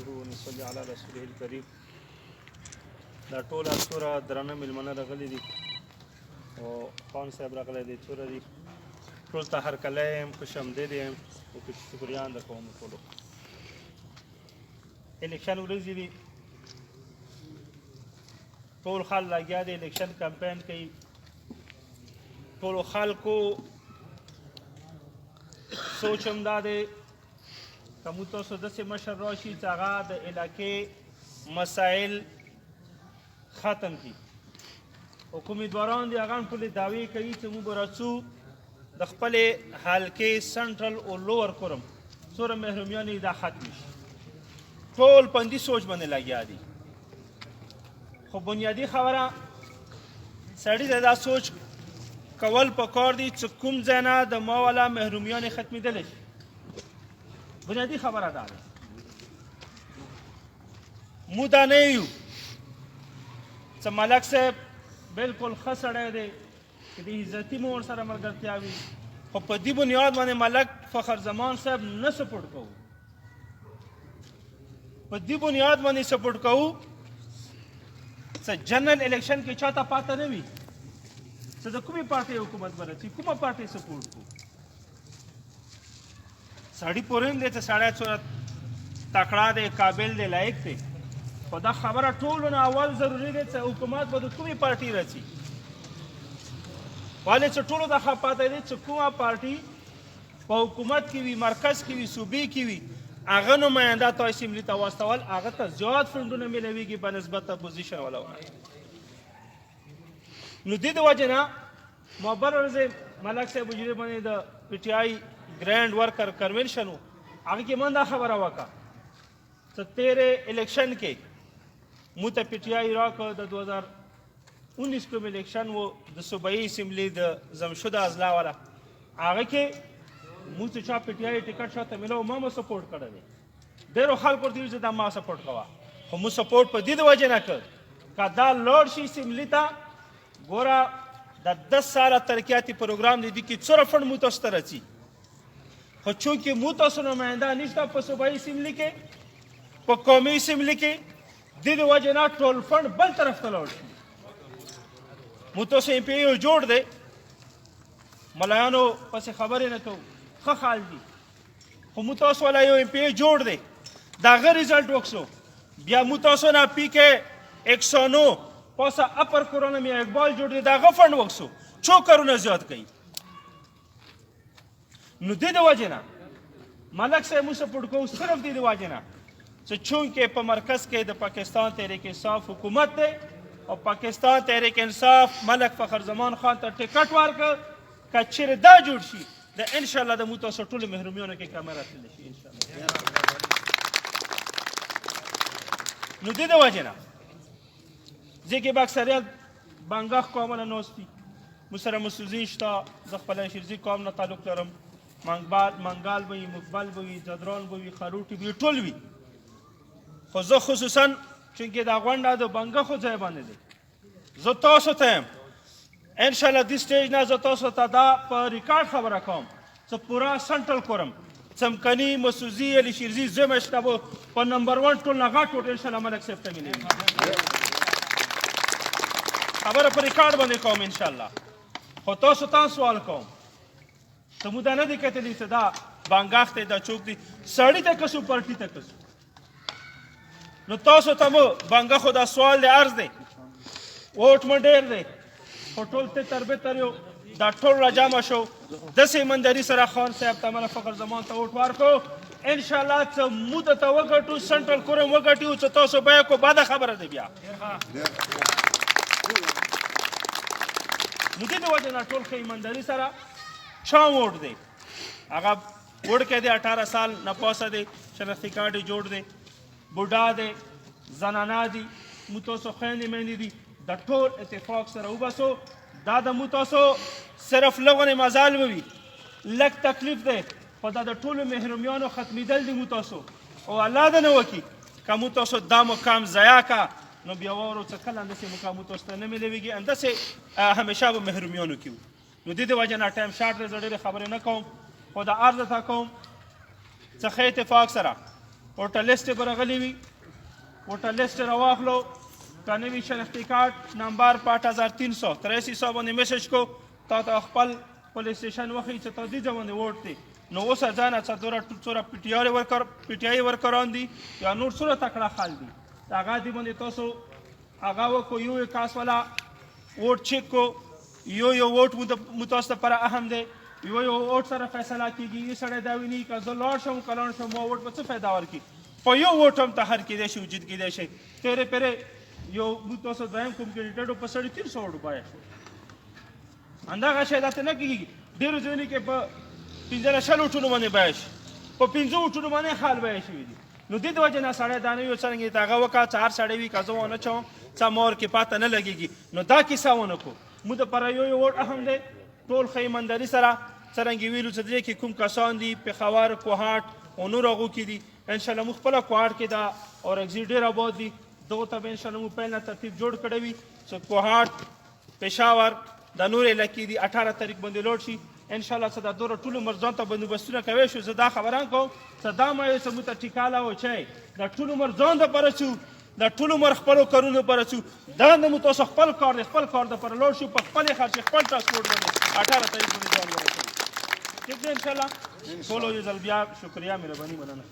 نحمده ونصلي على رسوله الكريم. دا ټول څوره درانه میلمانه راغلي دي او خان صاحب راغلی دی، څوره دي ټول ته هرکلی یم، خوش آمدید یم او شکریان درکوم ټولو. الیکشن ورځې دي، ټول خلک لګیا دي الیکشن کمپین کوي. ټولو خلکو سوچ هم دا دی که موږ تاسو داسې مشر راشي چې هغه د علاقې مسایل ختم کړي. او کوم امیدواران دي هغه هم ټولې دعوې کوي چې موږ به راځو د خپلې حلقې سنټرل او لوور کورم څومره محرومیان یې دا ختم شي. ټول په همدې سوچ باندې لګیا دي. خو بنیادي خبره سړي ته دا سوچ کول پکار دي چې کوم ځای نه د ما والا محرومیان ختمېدلی شي. بنیادي خبره دا ده. موږ دا نه یو چې ملک صاحب بلکل ښه سړی دی چې د عزتي مو ورسره ملګرتیا وي، خو په دې بنیاد باندې ملک فخر زمان صاحب نه سپورټ کوو. په دې بنیاد باندې سپورټ کوو چې جنرال الیکشن کې چاته پاته نه وي چې د کومې پارټۍ حکومت به رسي، کومه پارټۍ سپورټ کوو. سړي پورې هم دی چې سړی څومره تکړه دی، قابل دی، لایق دی، خو دا خبره ټولو نه اول ضروري دی چې حکومت به د کومې پارټۍ رسي. ولې چې ټولو ته ښه پاته دی چې کومه پارټۍ په حکومت کې وي، مرکز کې وي، صوبې کې وي، هغه نماینده ته اسمبلي ته واستول، هغه ته زیات فنډونه میلویږي په نسبت د اپوزیشن والاونه. نو دې د وجې نه ما بله ورځ ملک صاحب حجرې باندې د پی ټي آی ګرینډ ورکر کنونشن و، هغه کې من دا خبره وکړه چې تیرې الیکشن کې موږ ته پی ټي آی راکړه د 2019 کوم الیکشن و د صوبایي اسمبلي د زمشده اضلاع والا، هغه کې موږ چې چا پی ټي آی ټکټ شاته میلو ما سپورټ کړی دی. ډېرو خلکو ورته ویل چې دا ما سپورټ کوه، خو موږ سپورټ په دې د وجې نه کړ که دا لاړ شي اسمبلي ته. ګوره د 10 ساله ترقیاتي پروګرام دی، دې کې څومره فنډ موږ تاسو ته راځي، خو چونکې موږ تاسو نماینده نشته په صوبایي اسمبلي کې، په قومي اسمبلي کې، دې د وجې نه ټول فنډ بل طرف ته لاړ شي. موږ تاسو ایم پی یو جوړ دی، ملایانو پسې خبرې نه کوو، ښه خال دي، خو موږ تاسو والا یو ایم پی یو جوړ دی، د هغه ریزلټ وکړو. بیا موږ تاسو نه پی کې 109 پاسه اپر کورونه مې اقبال جوړ دی، د هغه فنډ وکړو، څو کارونه زیات کوي. نو دې د وجې نه ملک صاحب موږ سپورټ کوو صرف دې د وجې نه چې چونکې په مرکز کې د پاکستان تحریک انصاف حکومت دی او پاکستان تحریک انصاف ملک فخر زمان خان ته ټکټ ورکړ. که چیرې دا جوړ شي د انشاءالله د موږ تاسو ټولو محرومیانو کې کمه راتللی شي انشاءالله. نو دې د وجې نه زه کې به اکثریت بنګاخ قومونه ناست دي، موږ سره مسوزین شته، زه خپله شیرزي قوم نه تعلق لرم، منګال به وي، مقبل به وي، جدران به وي، خروټي به وي، ټول وي. خو زه خصوصا چونکې دا غونډه د بنګاخو ځای باندې دی، زه تاسو ته یم انشاءالله دې سټیج نه زه تاسو ته دا په ریکارډ خبره کوم چې پوره سنټرل کورم څمکني، مسوزي، علي شیرزي، زه مشته به په نمبر 1 ټول نه غټ وټ انشاءالله ملک صاحب ته میلوي. خبره په ریکارډ باندې کوم انشاءالله. خو تاسو ته سوال کوم ته موږ دا نه دی کتلی چې دا بانګاخ دی، دا چوک دی، سړي ته کسو پارټي ته کسو. نو تاسو ته مو بانګاخو دا سوال دی، عرض دی، ووټ مو ډېر دی، خو ټول ته تربیتر یو، دا ټول راجمع شو، داسې ایمانداري سره خان صاحب ته مله فخر زمان ته ووټ ورکړو انشاءالله چې موږ ته وګټو، سنټرل کورم وګټو چې تاسو بیه کو بده خبره دی. بیا نو دې د وجې نه ټول ښه ایمانداري سره چا ووټ دی، هغه ووټ کې دی 18 سال نه پاسه دی، شناختي کارډ یې جوړ دی، بوډا دی، زنانه دي، موږ تاسو خویندې میندې دي، د ټول اتفاق سره وباسو. دا د موږ تاسو صرف لغونې مزال به وي، لږ تکلیف دی، خو دا د ټولو محرومیانو ختمېدل دي موږ تاسو. او الله دې نه وکړي که موږ تاسو دا مقام ضایع کړه نو بیا واورو چې کله همداسې مقام موږ تاسو ته نه میلویږي، همداسې همیشه به محرومیانو کې وو. نو دې د وجې نه ټایم شارټ دی، زه ډېرې خبرې نه کوم، خو دا عرض ته کوم چې ښه اتفاق سره ورته لیست به راغلی وي ورته لیست راواخلو که نوي شناختي کارت نمبر 8300 8300 باندې میسج کو تا ته خپل پولیس سټیشن وښیي چې تا دې ځای باندې ووټ دی نو اوس ځانه څومره پی ټي آی ورکران دي یا نور څومره تکړه خلک دي هغه دې باندې تاسو هغه وکړو یو کاس والا ووټ چیک کو یو ووټ مو تاسو لپاره اهم دی یو ووټ سره فیصله کېږي یو سړی دا ویني که زه لاړ شم که لاړ شم ما ووټ به څه فایده ورکړي په یو ووټ هم ته هر کېدی شي وجود کېدی شي تیرې پیرې یو موږ تاسو دویم کوم کینډیډیټ و په 350 روپیه شو همدغه شی داسې نه کېږي ډېرو ځایونو کې په 15 ووټونو باندې بیه شي په 15 ووټونو باندې خال بیه شوي دي نو دې د وجې نه سړی دا نه وي څرنګه یې هغه وکړه چې هر سړی وي که زه ونه چوم څه ما ورکې پاته نه لګېږي نو دا کیسه ونه کړو موږ دپاره یو ووټ اهم دی ټول ښه ایمانداري سره څرنګه ویلو چې دې کې کوم کسان دي پېښور کوهاټ او نور هغو کې دي انشاءالله موږ خپله کوهاټ کې دا اورکزي ډېر آباد دي دغو ته به انشاءالله موږ پیل نه ترتیب جوړ کړی وي چې کوهاټ پېښور دا نور علاقې دي 18 تاریخ باندې لوړ شي انشاءالله څه دا دوره ټول عمر ځان ته بندوبستونه کوی شو زه دا خبران کوم څه دا مه وایئ چې موږ ته ټیکا لاوه چې دا ټول عمر ځان دپاره څو دا ټول عمر خپلو کارونو دپاره څو دا نه مو تاسو خپل کار دی خپل کار دپاره لوړ شو په خپلې خرچې خپل ټرانسپورټ باندې 18 تاریخ باندې ځان ورسوي ٹھیک دی انشاءالله ټولو یو ځل بیا شکریه مهرباني مننه